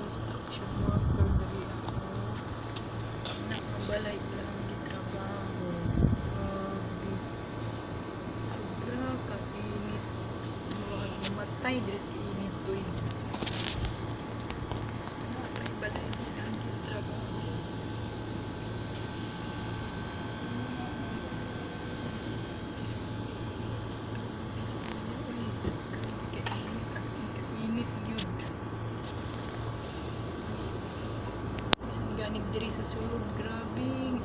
construction worker dali ako. Nakabalay lang gitrabaho. Grabe. Sobra kainit. Mamatay diri sa kainit ko eh. Nakabalay lang gitrabaho. Init gyud. Isang ganib diri sa sulod, grabing